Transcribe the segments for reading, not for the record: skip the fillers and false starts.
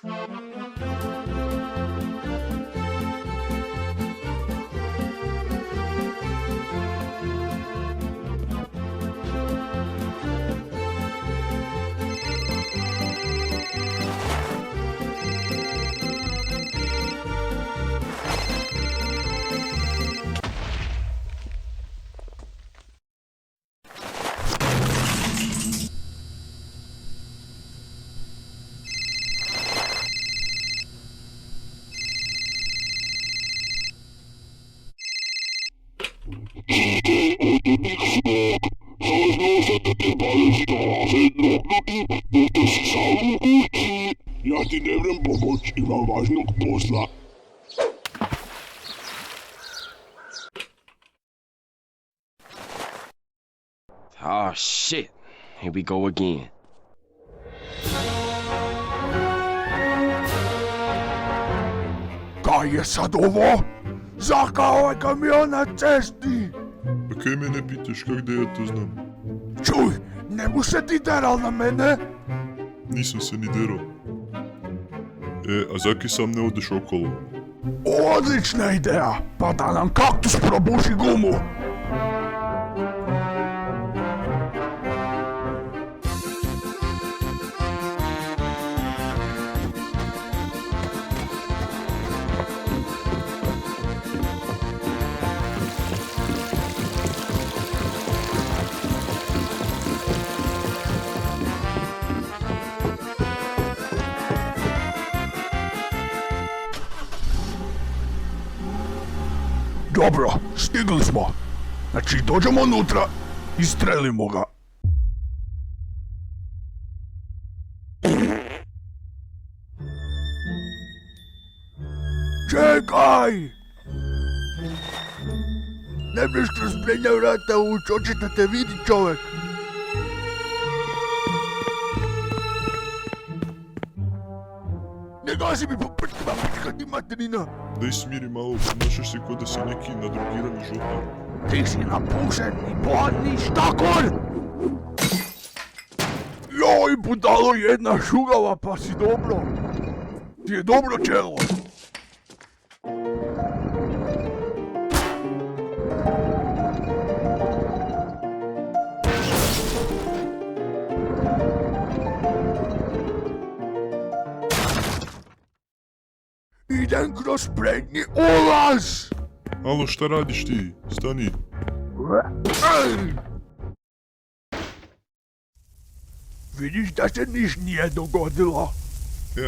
Ja ti ne vrem pomoć, imam važnog posla. Oh shit, here we go again. Kaj je sad ovo? Zakaj ovaj kamion na cesti? Pa kaj me ne pitaš, kak da ja to znam? Čuj, ne bu se ti deral na mene? Nisam se ni derao. A zaki sam ne odeš okolo? Odlična ideja, pa da nam kaktus probuši gumu. Dobro, stigli smo. Znači, dođemo unutra i strelimo ga. Čekaj! Ne biš kroz prednja vrata ući, očito te vidi čovjek. Ne gazi mi po prtkama, prtka ti materina. Daj smiri malo, ponašaš se ko da si neki nadrogirani žotar. Ti si napušen i bolan štakor! Joj, budalo jedna šugava, pa si dobro. Ti je dobro čelo. Idem kroz prednji ulaz! Alo, šta radiš ti? Stani. Vidiš da se niš nije dogodilo.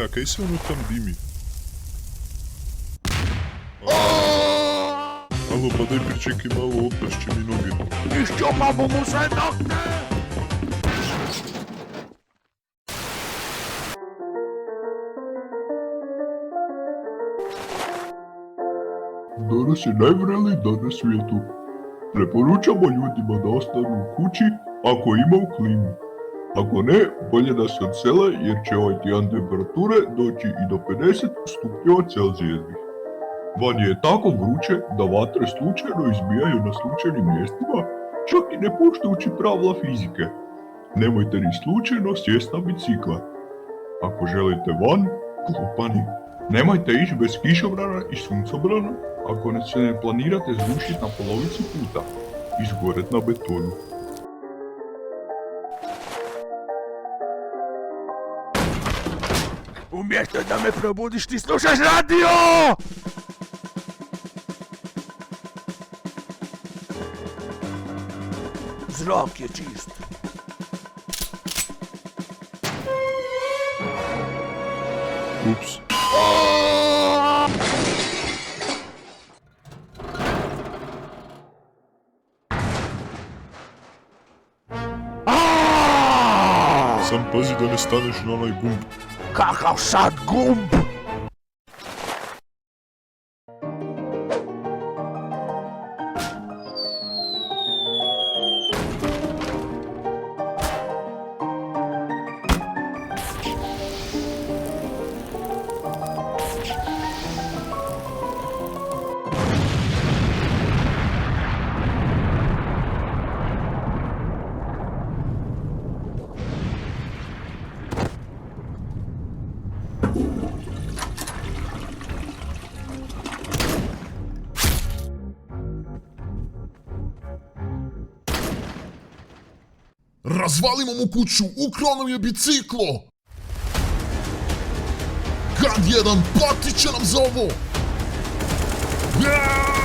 A kaj se ono tam dimi? Alo, pa daj pričekaj malo, oprašće mi noge. Iščopamo mu se nokte! Danas je najvreliji dan na svijetu. Preporučamo ljudima da ostanu u kući ako imaju klimu. Ako ne, bolje da se odsele jer će ovaj tjedan temperature doći i do 50 stupnjeva celzijevih. Van je tako vruće da vatre slučajno izbijaju na slučajnim mjestima, čak i ne poštujući pravila fizike. Nemojte ni slučajno sjest na bicikla. Ako želite van, glupani, nemojte ići bez kišobrana i suncobrana ako se ne planirate zrušiti na polovici puta, izgoret na betonu. Umjesto da me probudiš, ti slušaš radio! Zrak je čist. Ups. Sam pazi da ne staneš na onaj gumb. Kakav sad gumb? Razvalimo mu kuću, ukrao nam je biciklo! Gad 1, platit će nam za ovo! Ja!